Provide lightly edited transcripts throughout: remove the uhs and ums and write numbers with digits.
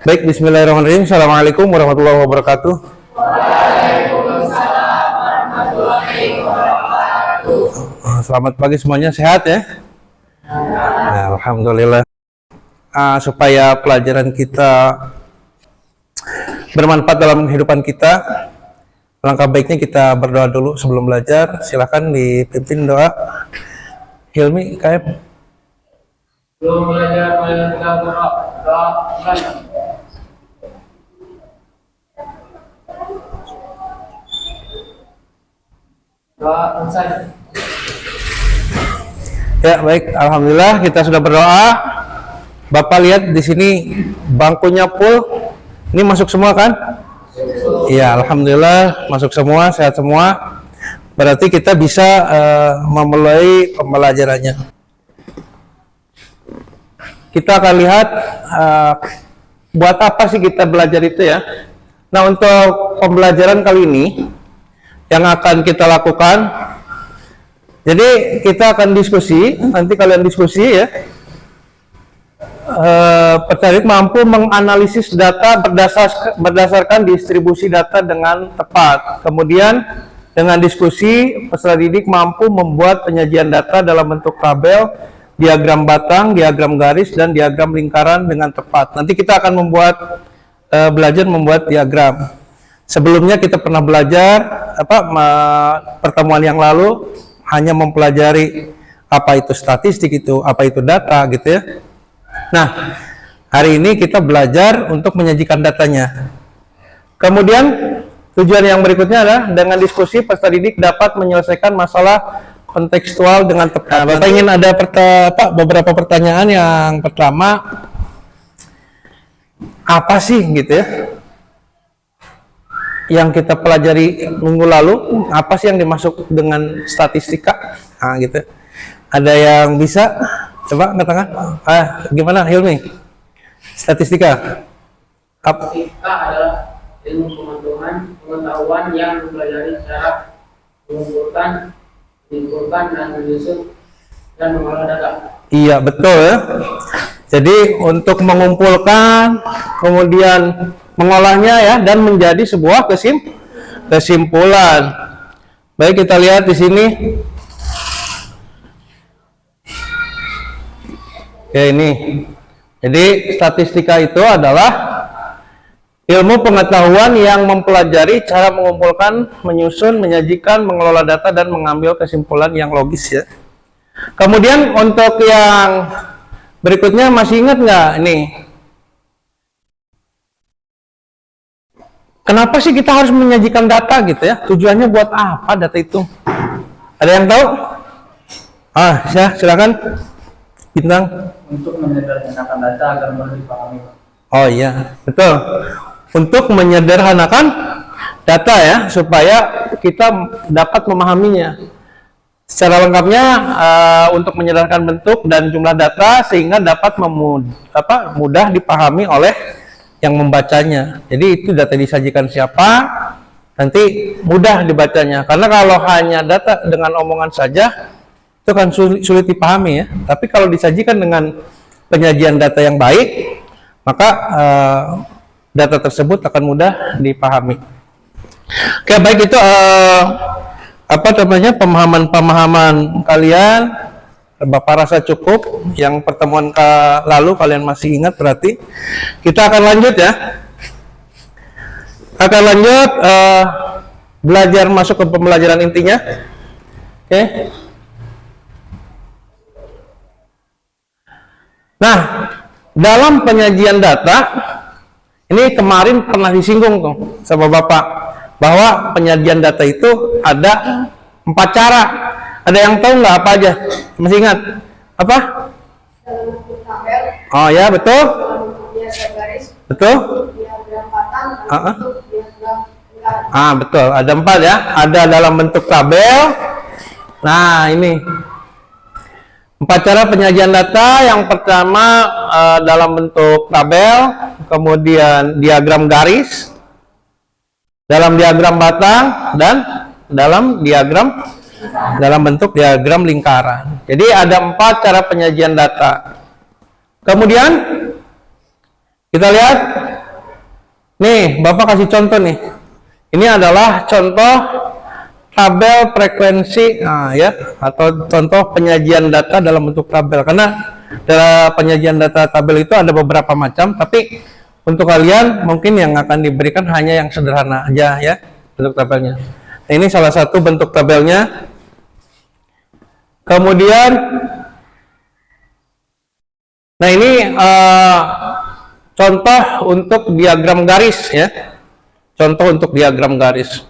Baik, bismillahirrahmanirrahim. Assalamualaikum warahmatullahi wabarakatuh. Waalaikumsalam warahmatullahi wabarakatuh. Selamat pagi semuanya, sehat ya? Nah, alhamdulillah. Supaya pelajaran kita bermanfaat dalam kehidupan kita, langkah baiknya kita berdoa dulu sebelum belajar. Silakan dipimpin doa. Hilmi, KM. Belum belajar kita berdoa. Doa selesai. Ya, baik. Alhamdulillah kita sudah berdoa. Bapak lihat di sini bangkunya full. Ini masuk semua kan? Iya, alhamdulillah masuk semua, sehat semua. Berarti kita bisa memulai pembelajarannya. Kita akan lihat buat apa sih kita belajar itu ya. Nah, untuk pembelajaran kali ini yang akan kita lakukan, jadi kita akan diskusi, nanti kalian diskusi ya. Pencari mampu menganalisis data berdasarkan distribusi data dengan tepat. Kemudian dengan diskusi, peserta didik mampu membuat penyajian data dalam bentuk tabel, diagram batang, diagram garis, dan diagram lingkaran dengan tepat. Nanti kita akan belajar membuat diagram. Sebelumnya kita pernah belajar pertemuan yang lalu hanya mempelajari apa itu statistik, itu apa itu data gitu ya. Nah, hari ini kita belajar untuk menyajikan datanya. Kemudian tujuan yang berikutnya adalah dengan diskusi peserta didik dapat menyelesaikan masalah kontekstual dengan tepat. Nah, Bapak ingin ada beberapa pertanyaan. Yang pertama, apa sih gitu ya yang kita pelajari minggu lalu? Apa sih yang dimasuk dengan statistika? Nah, gitu. Ada yang bisa? Coba angkat tangan. Gimana Hilmi? Statistika. Statistika adalah ilmu pengetahuan yang mempelajari cara mengumpulkan, dan menyusun dan mengolah data. Iya, betul ya. Jadi untuk mengumpulkan, kemudian mengolahnya ya, dan menjadi sebuah kesimpulan. Baik, kita lihat di sini. Oke, ini. Jadi statistika itu adalah ilmu pengetahuan yang mempelajari cara mengumpulkan, menyusun, menyajikan, mengelola data, dan mengambil kesimpulan yang logis ya. Kemudian untuk yang berikutnya, masih ingat nggak ini? Kenapa sih kita harus menyajikan data gitu ya? Tujuannya buat apa data itu? Ada yang tahu? Ya, silakan. Bintang. Untuk menyederhanakan data agar mudah dipahami. Oh iya, betul. Untuk menyederhanakan data ya, supaya kita dapat memahaminya. Secara lengkapnya untuk menyederhanakan bentuk dan jumlah data sehingga dapat mudah dipahami oleh yang membacanya. Jadi itu data disajikan siapa, nanti mudah dibacanya. Karena kalau hanya data dengan omongan saja, itu kan sulit dipahami ya. Tapi kalau disajikan dengan penyajian data yang baik, maka data tersebut akan mudah dipahami. Oke, baik, itu pemahaman kalian. Bapak rasa cukup. Yang pertemuan lalu kalian masih ingat, berarti kita akan lanjut ya. Belajar masuk ke pembelajaran intinya. Oke. Nah, dalam penyajian data, ini kemarin pernah disinggung tuh sama Bapak, bahwa penyajian data itu ada 4 cara. Ada yang tahu nggak apa aja? Masih ingat? Apa? Oh ya, betul. Betul. Betul. Ada 4 ya. Ada dalam bentuk tabel. Nah, ini 4 cara penyajian data. Yang pertama dalam bentuk tabel, kemudian diagram garis, dalam diagram batang, dan dalam bentuk diagram lingkaran. Jadi ada 4 cara penyajian data. Kemudian kita lihat Nih, Bapak kasih contoh nih. Ini adalah contoh tabel frekuensi, ya, atau contoh penyajian data dalam bentuk tabel. Karena dalam penyajian data tabel itu ada beberapa macam, tapi untuk kalian mungkin yang akan diberikan hanya yang sederhana aja ya bentuk tabelnya. Nah, ini salah satu bentuk tabelnya. Kemudian, nah ini contoh untuk diagram garis ya. Contoh untuk diagram garis.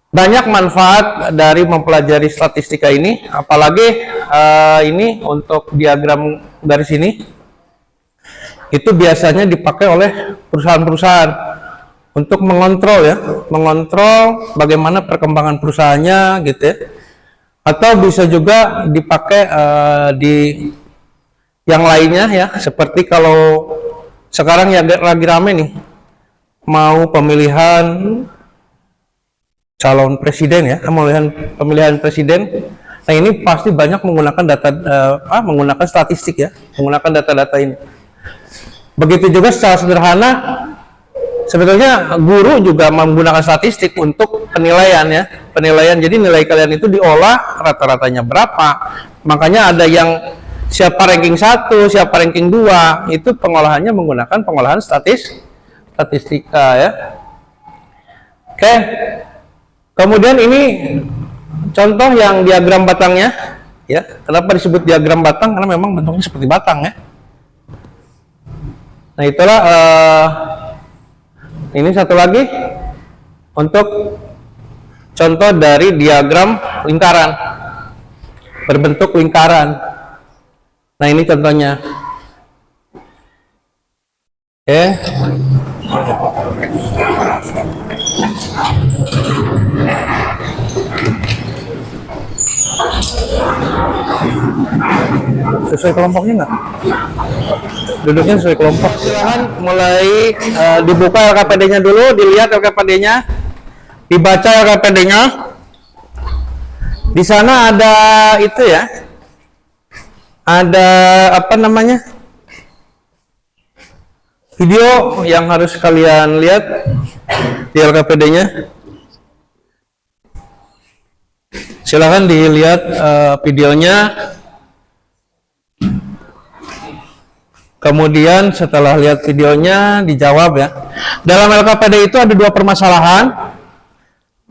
Banyak manfaat dari mempelajari statistika ini, apalagi ini untuk diagram garis ini itu biasanya dipakai oleh perusahaan-perusahaan untuk mengontrol ya, mengontrol bagaimana perkembangan perusahaannya gitu ya. Atau bisa juga dipakai di yang lainnya ya, seperti kalau sekarang ya lagi rame nih mau pemilihan calon presiden ya, pemilihan presiden. Nah, ini pasti banyak menggunakan data menggunakan statistik ya, menggunakan data-data ini. Begitu juga secara sederhana sebetulnya guru juga menggunakan statistik untuk penilaian ya, penilaian. Jadi nilai kalian itu diolah rata-ratanya berapa. Makanya ada yang siapa ranking 1, siapa ranking 2, itu pengolahannya menggunakan pengolahan statistika ya. Oke. Kemudian ini contoh yang diagram batangnya ya. Kenapa disebut diagram batang? Karena memang bentuknya seperti batang ya. Nah, itulah ini satu lagi untuk contoh dari diagram lingkaran berbentuk lingkaran. Nah, ini contohnya. Oke. Sesuai kelompoknya nggak? Duduknya sesuai kelompok. Silahkan mulai dibuka LKPD-nya dulu, dilihat LKPD-nya, dibaca LKPD-nya. Di sana ada itu ya, ada apa namanya, video yang harus kalian lihat di LKPD-nya. Silahkan dilihat videonya. Kemudian setelah lihat videonya dijawab ya. Dalam LKPD itu ada dua permasalahan.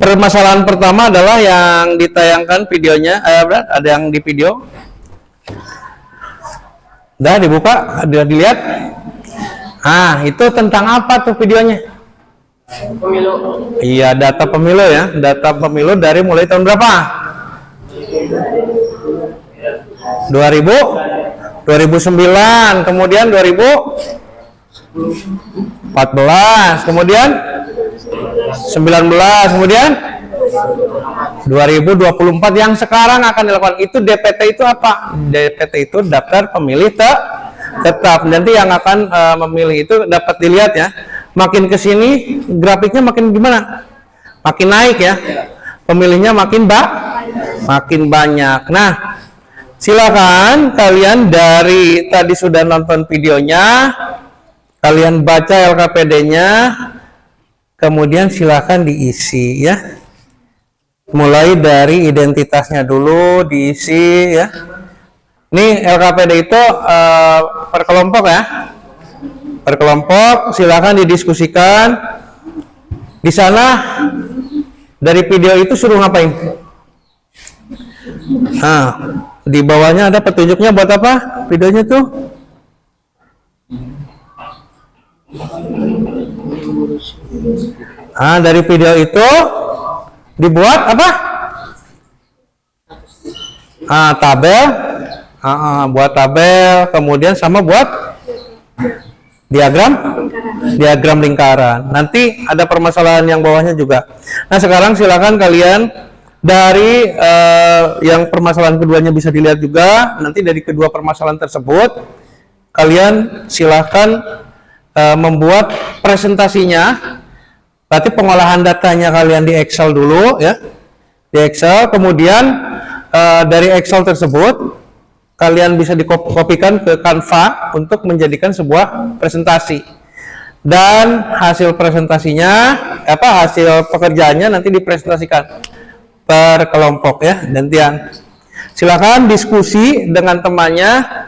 Permasalahan pertama adalah yang ditayangkan videonya, ada yang di video. Udah dibuka, udah dilihat. Ah, itu tentang apa tuh videonya? Pemilu. Iya, data pemilu ya. Data pemilu dari mulai tahun berapa? 2009, kemudian 2014, kemudian 19, kemudian 2024 yang sekarang akan dilakukan. Itu DPT itu apa? DPT itu daftar pemilih tetap. Nanti yang akan memilih itu dapat dilihat ya. Makin ke sini grafiknya makin gimana? Makin naik ya. Pemilihnya makin banyak. Nah, silakan kalian dari tadi sudah nonton videonya, kalian baca LKPD-nya, kemudian silakan diisi ya. Mulai dari identitasnya dulu diisi ya. Ini LKPD itu per kelompok ya. Per kelompok, silakan didiskusikan. Di sana dari video itu suruh ngapain? Nah, di bawahnya ada petunjuknya buat apa videonya tuh? Nah, dari video itu dibuat apa? Tabel. Buat tabel, kemudian sama buat diagram lingkaran. Nanti ada permasalahan yang bawahnya juga. Nah, sekarang silakan kalian dari yang permasalahan keduanya bisa dilihat juga. Nanti dari kedua permasalahan tersebut kalian silakan membuat presentasinya. Berarti pengolahan datanya kalian di Excel dulu ya. Di Excel, kemudian dari Excel tersebut kalian bisa dikopikan ke Canva untuk menjadikan sebuah presentasi. dan hasil presentasinya hasil pekerjaannya nanti dipresentasikan per kelompok ya, gantian. Silakan diskusi dengan temannya.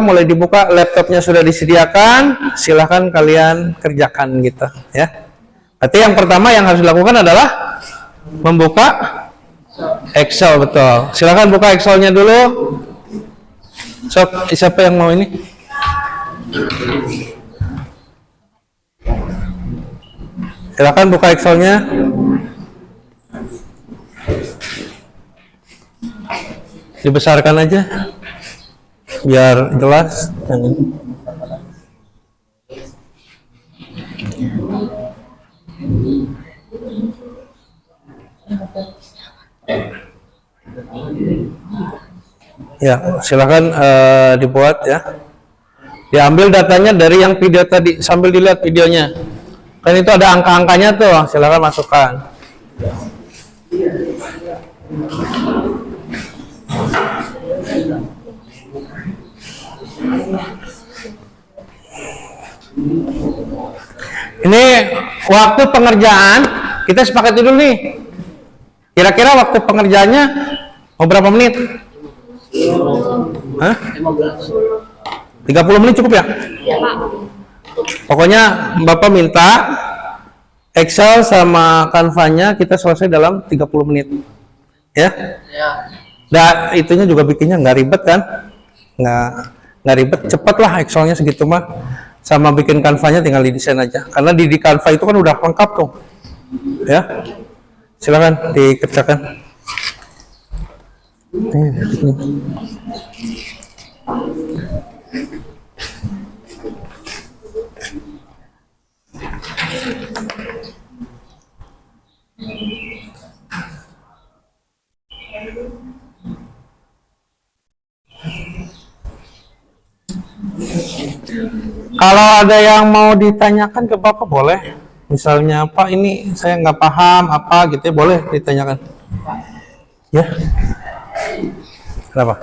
Mulai dibuka, laptopnya sudah disediakan, silakan kalian kerjakan gitu ya. Berarti yang pertama yang harus dilakukan adalah membuka Excel, betul. Silakan buka Excelnya dulu. Siapa yang mau ini? Silakan buka Excelnya. Dibesarkan aja biar jelas. Ya, silakan dibuat ya. Diambil datanya dari yang video tadi, sambil dilihat videonya. Kan itu ada angka-angkanya tuh, silakan masukkan. Ini waktu pengerjaan, kita sepakati dulu nih. Kira-kira waktu pengerjaannya mau berapa menit? Hah? 30 menit cukup ya? Pokoknya Bapak minta Excel sama Canva-nya kita selesai dalam 30 menit. Ya? Dan itunya juga bikinnya nggak ribet kan? Nggak ribet, cepet lah Excel-nya segitu mah. Sama bikin Canva-nya tinggal didesain aja. Karena di Canva itu kan udah lengkap tuh. Ya. Silakan dikerjakan. Kalau ada yang mau ditanyakan ke Bapak boleh. Misalnya Pak ini saya nggak paham apa gitu ya, boleh ditanyakan. Ya. Kenapa?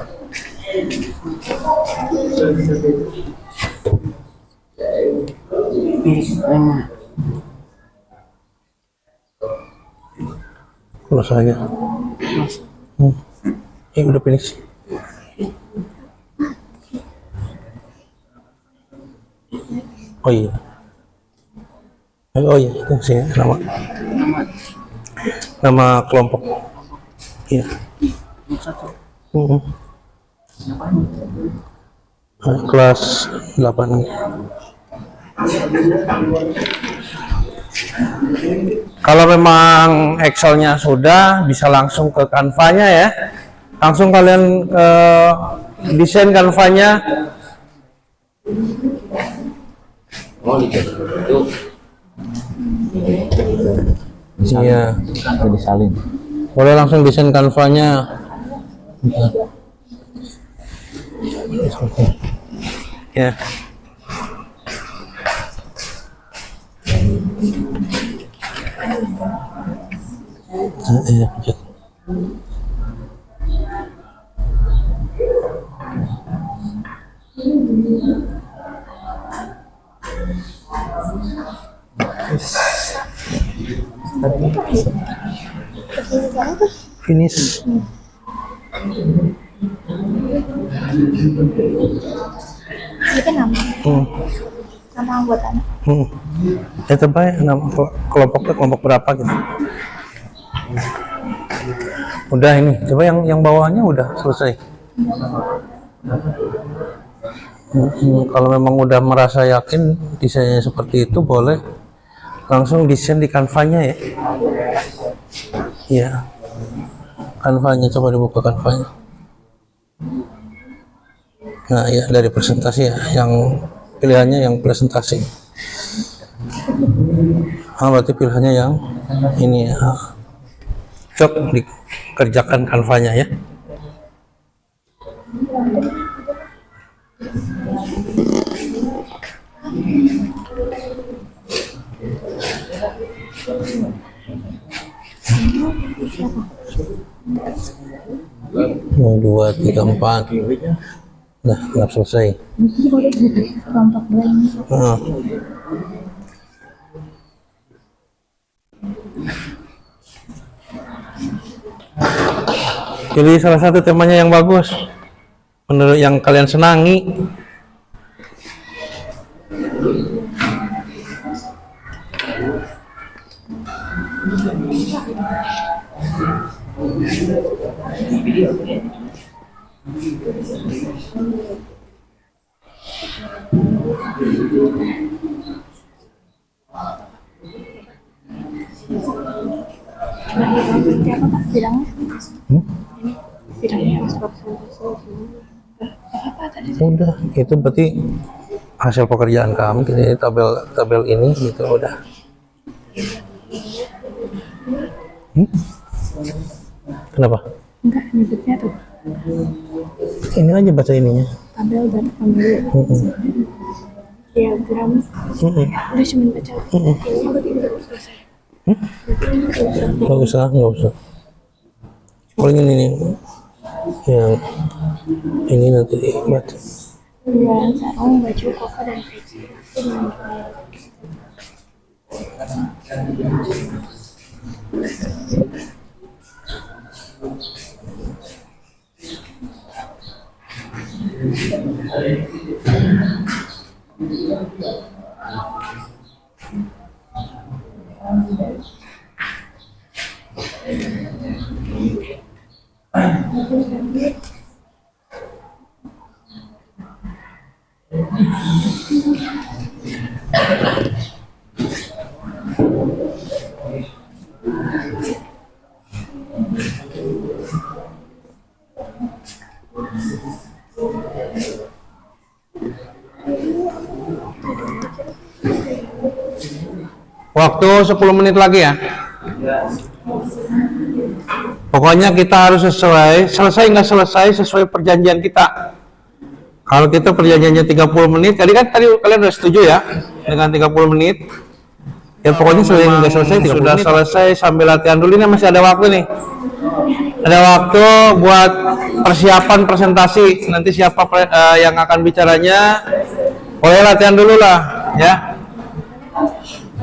Kalau saya udah finish. Oh iya. Oh iya, itu sih nama kelompok. Iya. Kelas 8. Kalau memang Excel-nya sudah, bisa langsung ke Canva-nya ya. Langsung kalian desain Canva-nya. Iya. Disalin. Boleh langsung desain Canva-nya. Ya. Finish. Itu nama anggotanya. Ya terbaik nama kelompoknya kelompok berapa gitu. Udah ini, coba yang bawahnya udah selesai. Kalau memang udah merasa yakin desainnya seperti itu, boleh langsung desain di Canva-nya ya. Iya. Canva-nya, coba dibuka Canva-nya. Nah ya, dari presentasi ya, yang pilihannya yang presentasi. Berarti pilihannya yang ini ya. Coba dikerjakan Canva-nya ya. Dua, tiga, empat. Nah, genap selesai. Kelompok 2 ini. Heeh. Pilih salah satu temanya yang bagus menurut yang kalian senangi. Berarti apa Pak bidangnya? Bidangnya ekspor apa tadi? Udah, itu berarti hasil pekerjaan kami. Ini tabel ini gitu udah. Kenapa? Enggak, nyebutnya tuh Ini aja baca ininya. tabel data pemilu. Diagram. Udah cuma baca. Ini berarti udah selesai. Nggak usah. Paling ini yang ini nanti dibaca. Penjualan sarung, baju koko dan peci. Waktu 10 menit lagi ya. Pokoknya kita harus selesai nggak selesai sesuai perjanjian kita. Kalau kita perjanjiannya 30 menit, tadi kalian udah setuju ya dengan 30 menit. Ya pokoknya nggak selesai 30 sudah menit. Selesai sambil latihan dulu, ini masih ada waktu nih. Ada waktu buat persiapan presentasi. Nanti siapa yang akan bicaranya, boleh latihan dulu lah ya.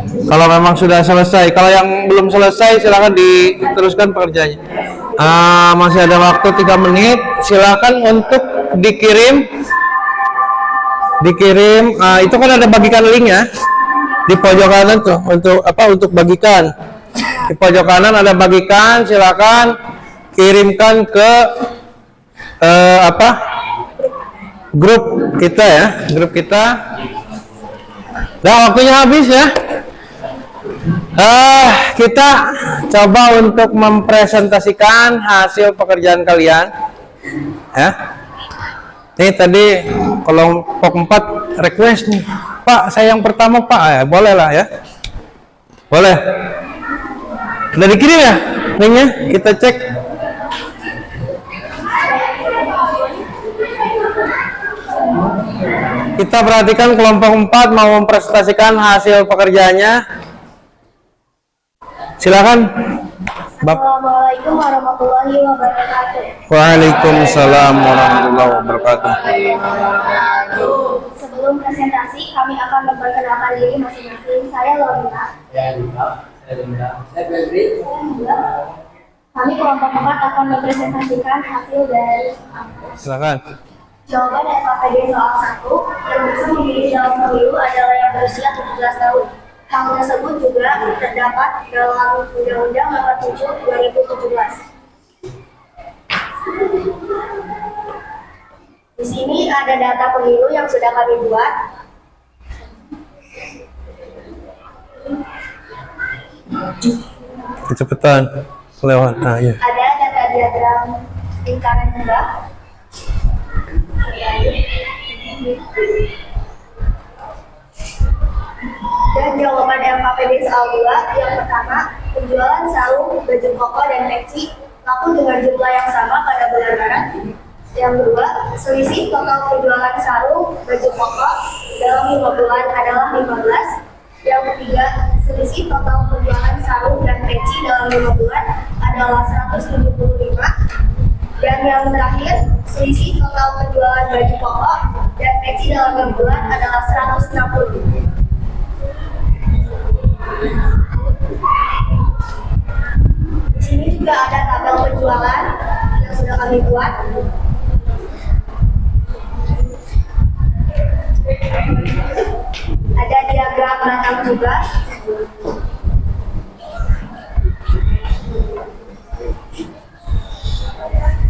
Kalau memang sudah selesai, kalau yang belum selesai silahkan diteruskan pekerjaannya. Masih ada waktu 3 menit, silahkan untuk dikirim. Itu kan ada bagikan link ya di pojok kanan tuh untuk bagikan. Di pojok kanan ada bagikan, silahkan kirimkan ke grup kita ya, grup kita. Nah, waktunya habis ya. Kita coba untuk mempresentasikan hasil pekerjaan kalian ya. Ini tadi kelompok 4 request nih, Pak saya yang pertama Pak, ya boleh lah ya, boleh. Udah dikirim ya linknya, kita cek. Kita perhatikan kelompok 4 mau mempresentasikan hasil pekerjaannya. Silakan. Assalamualaikum warahmatullahi wabarakatuh. Waalaikumsalam warahmatullahi wabarakatuh. Sebelum presentasi, kami akan memperkenalkan diri masing-masing. Saya Lorina. Kami kelompok 4 akan mempresentasikan hasil dari Silakan. jawaban FKPD soal 1 yang bisa memilih dalam pemilu adalah yang berusia 17 tahun. Hal tersebut juga terdapat dalam Undang-Undang Nomor 7 2017. Di sini ada data pemilu yang sudah kami buat. Kecepatan kelewat. Ya. Ada data diagram lingkaran jumlah. Dan jawaban FKPD soal 2 yang pertama, penjualan sarung, baju koko, dan peci laku dengan jumlah yang sama pada bulan Maret. Yang kedua, selisih total penjualan sarung, baju koko dalam 5 bulan adalah 15. Yang ketiga, selisih total penjualan sarung dan peci dalam 5 bulan adalah 175. Dan yang terakhir, Selisih total penjualan baju koko dan peci dalam 6 bulan adalah 160. Di sini juga ada tabel penjualan yang sudah kami buat. Ada diagram batang juga.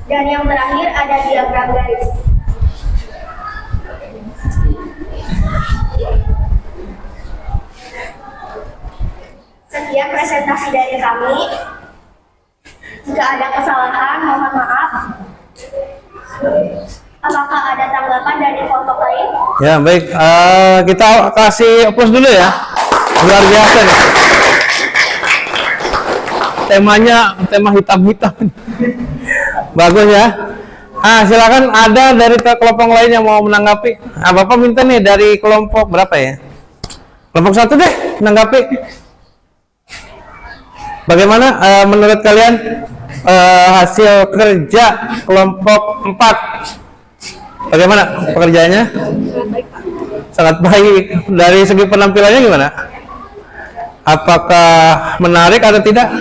Dan yang terakhir ada diagram garis. Sekian presentasi dari kami. Jika ada kesalahan, mohon maaf. Apakah ada tanggapan dari kelompok lain? Ya, baik. Kita kasih aplaus dulu ya. Luar biasa nih. Temanya tema hitam-hitam. Bagus ya. Silakan ada dari kelompok lain yang mau menanggapi. Bapak minta nih dari kelompok berapa ya? Kelompok 1 deh menanggapi. Bagaimana menurut kalian hasil kerja kelompok 4? Bagaimana pekerjaannya? Sangat baik. Dari segi penampilannya gimana? Apakah menarik atau tidak?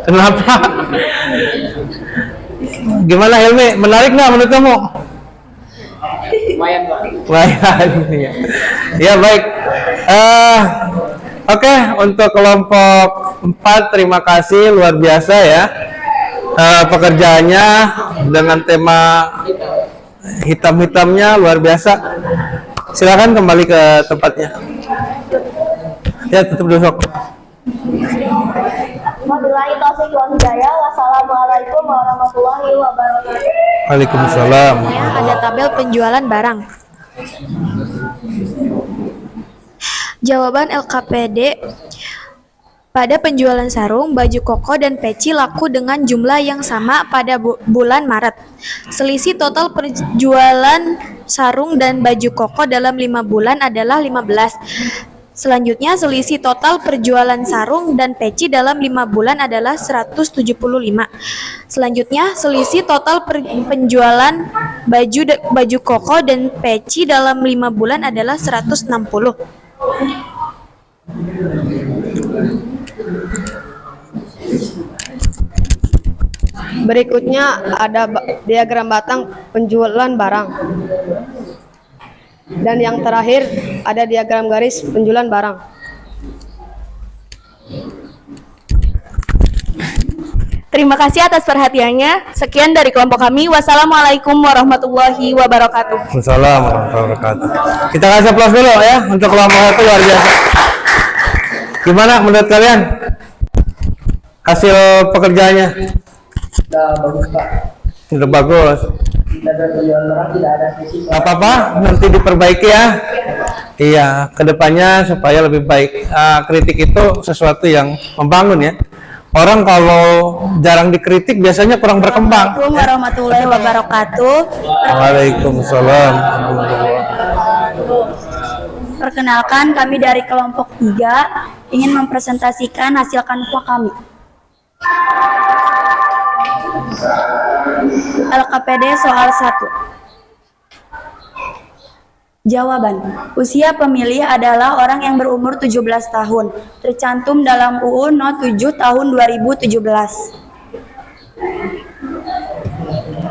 Kenapa? Gimana Helmi? Menarik nggak menurut kamu? Lumayan, Pak. Lumayan. Ya baik. Oke, untuk kelompok 4 terima kasih luar biasa ya. Pekerjaannya dengan tema hitam-hitamnya luar biasa. Silakan kembali ke tempatnya. Ya, tutup dulu. Wabillahi taufiq wal hidayah. Wassalamualaikum warahmatullahi wabarakatuh. Waalaikumsalam. Ada tabel penjualan barang. Jawaban LKPD. Pada penjualan sarung, baju koko, dan peci laku dengan jumlah yang sama pada bulan Maret. Selisih total penjualan sarung dan baju koko dalam 5 bulan adalah 15. Selanjutnya, selisih total penjualan sarung dan peci dalam 5 bulan adalah 175. Selanjutnya, selisih total penjualan baju koko dan peci dalam 5 bulan adalah 160. Berikutnya ada diagram batang penjualan barang. Dan yang terakhir ada diagram garis penjualan barang. Terima kasih atas perhatiannya. Sekian dari kelompok kami. Wassalamualaikum warahmatullahi wabarakatuh. Waalaikumsalam warahmatullahi wabarakatuh. Kita kasih aplaus dulu ya untuk kelompok itu luar biasa. Gimana menurut kalian hasil pekerjaannya? Sudah bagus, Pak. Sudah bagus. Tidak ada penjualan barang, tidak ada sisi. Gak apa-apa, nanti diperbaiki ya. Iya, kedepannya supaya lebih baik. Kritik itu sesuatu yang membangun ya. Orang kalau jarang dikritik biasanya kurang berkembang. Assalamualaikum warahmatullahi wabarakatuh. Waalaikumsalam. Perkenalkan, kami dari kelompok 3 ingin mempresentasikan hasil kanva kami. LKPD soal 1. Jawaban. Usia pemilih adalah orang yang berumur 17 tahun. Tercantum dalam UU No 7 tahun 2017.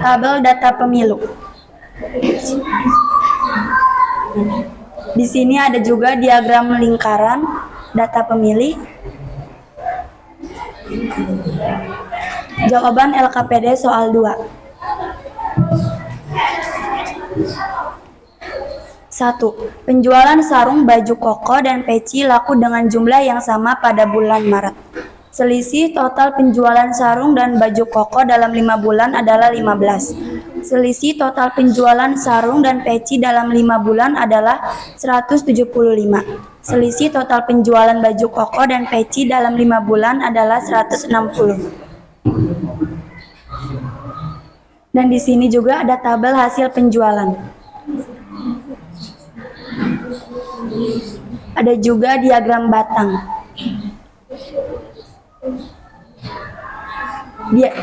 Tabel data pemilu. Di sini ada juga diagram lingkaran data pemilih. Jawaban LKPD soal 2. 1. Penjualan sarung, baju koko, dan peci laku dengan jumlah yang sama pada bulan Maret. Selisih total penjualan sarung dan baju koko dalam 5 bulan adalah 15. Selisih total penjualan sarung dan peci dalam 5 bulan adalah 175. Selisih total penjualan baju koko dan peci dalam 5 bulan adalah 160. Dan di sini juga ada tabel hasil penjualan. Ada juga diagram batang.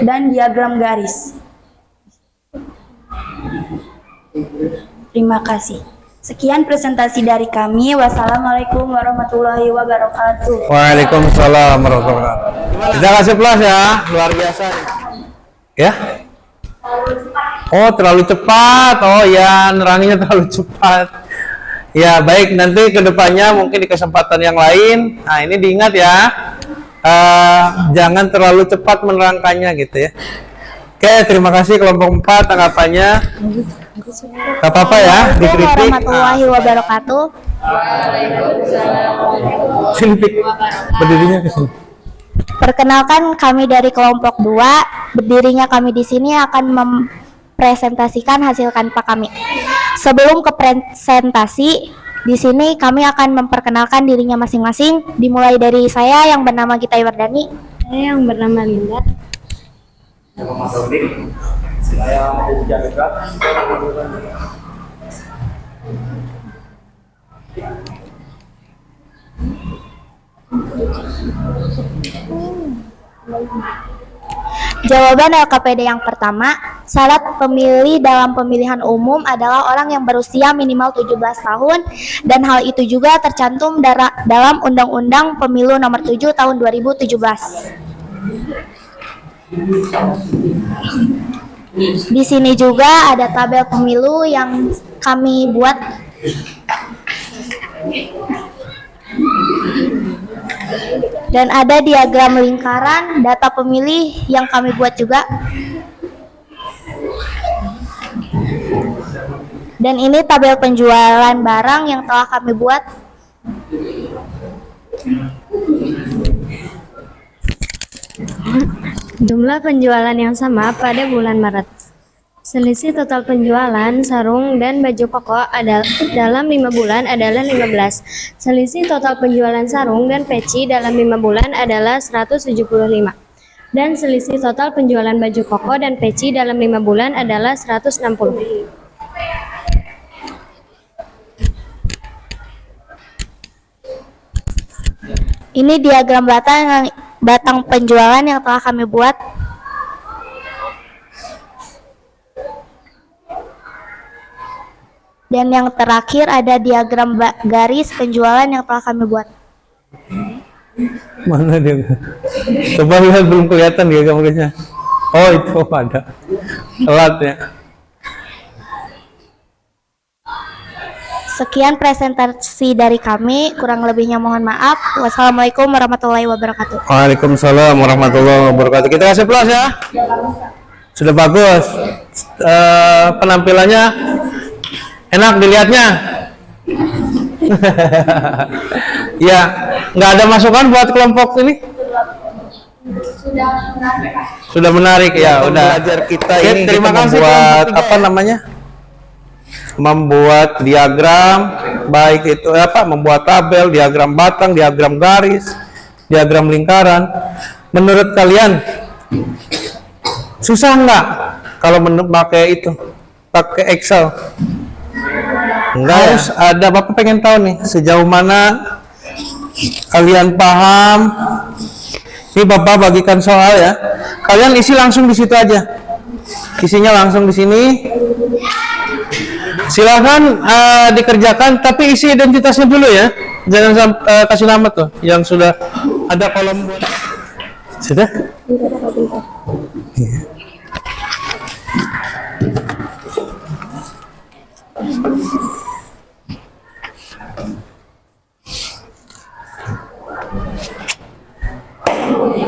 dan diagram garis. Terima kasih. Sekian presentasi dari kami. Wassalamualaikum warahmatullahi wabarakatuh. Waalaikumsalam warahmatullahi wabarakatuh. Kita kasih plus ya, luar biasa nih. Ya? Oh, terlalu cepat. Oh ya, neranginya terlalu cepat. Ya, baik, nanti kedepannya mungkin di kesempatan yang lain. Nah, ini diingat ya. Jangan terlalu cepat menerangkannya gitu ya. Oke, terima kasih kelompok 4 tanggapannya. Gak apa-apa ya, dikritik. Warahmatullahi wabarakatuh. Sini, Pik. Berdirinya ke sini. Perkenalkan, kami dari kelompok 2. Berdirinya kami di sini akan mempresentasikan hasil kanpa kami. Sebelum ke presentasi, di sini kami akan memperkenalkan dirinya masing-masing. Dimulai dari saya yang bernama Gita Iwardani. Saya yang bernama Linda. Jawaban LKPD yang pertama, syarat pemilih dalam pemilihan umum adalah orang yang berusia minimal 17 tahun dan hal itu juga tercantum dalam Undang-Undang Pemilu Nomor 7 Tahun 2017. Di sini juga ada tabel pemilu yang kami buat. Dan ada diagram lingkaran data pemilih yang kami buat juga. Dan ini tabel penjualan barang yang telah kami buat. Jumlah penjualan yang sama pada bulan Maret. Selisih total penjualan sarung dan baju koko dalam 5 bulan adalah 15. Selisih total penjualan sarung dan peci dalam 5 bulan adalah 175. Dan selisih total penjualan baju koko dan peci dalam 5 bulan adalah 160. Ini diagram batang penjualan yang telah kami buat. Dan yang terakhir ada diagram garis penjualan yang telah kami buat. Mana dia? Coba lihat, belum kelihatan diagram garisnya. Oh, itu ada. Telat ya. Sekian presentasi dari kami, kurang lebihnya mohon maaf. Wassalamualaikum warahmatullahi wabarakatuh. Waalaikumsalam warahmatullahi wabarakatuh. Kita kasih plus ya. Sudah bagus. Penampilannya enak dilihatnya. Ya, nggak ada masukan buat kelompok ini? Sudah menarik ya. Udah belajar kita ini. Terima kasih buat apa namanya? Membuat diagram, baik itu membuat tabel, diagram batang, diagram garis, diagram lingkaran. Menurut kalian susah nggak kalau pakai itu, pakai Excel? Enggak, harus ada. Bapak pengen tahu nih sejauh mana kalian paham. Ini Bapak bagikan soal ya. Kalian isi langsung di situ aja. Isinya langsung di sini. Silahkan dikerjakan, tapi isi identitasnya dulu ya. Jangan kasih nama tuh yang sudah ada kolom buat. Sudah? Iya.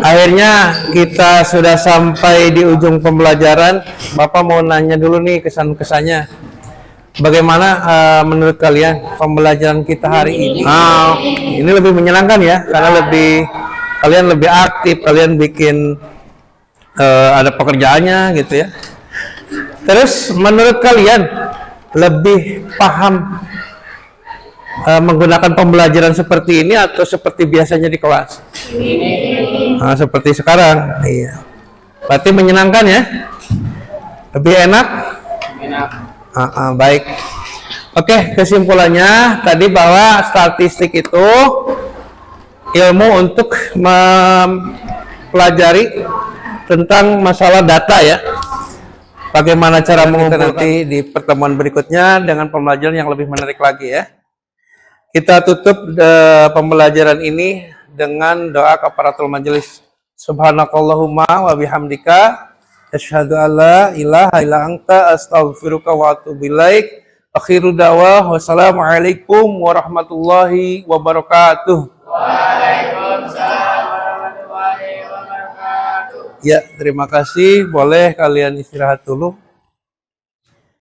Akhirnya kita sudah sampai di ujung pembelajaran. Bapak mau nanya dulu nih kesan-kesannya. Bagaimana menurut kalian pembelajaran kita hari ini? Ini lebih menyenangkan ya, karena kalian lebih aktif, kalian bikin ada pekerjaannya gitu ya. Terus menurut kalian lebih paham menggunakan pembelajaran seperti ini atau seperti biasanya di kelas? Seperti sekarang. Iya. Berarti menyenangkan ya? Lebih enak? Baik. Oke, kesimpulannya tadi bahwa statistik itu ilmu untuk mempelajari tentang masalah data ya. Bagaimana cara mengumpulkan nanti di pertemuan berikutnya dengan pembelajaran yang lebih menarik lagi ya. Kita tutup pembelajaran ini dengan doa kafaratul majelis. Subhanakallahumma wa bihamdika asyhadu an la ilaha illa anta astaghfiruka wa atubu ilaik. Akhiru da'wah wassalamualaikum warahmatullahi wabarakatuh. Waalaikumsalam warahmatullahi wabarakatuh. Ya, terima kasih. Boleh kalian istirahat dulu.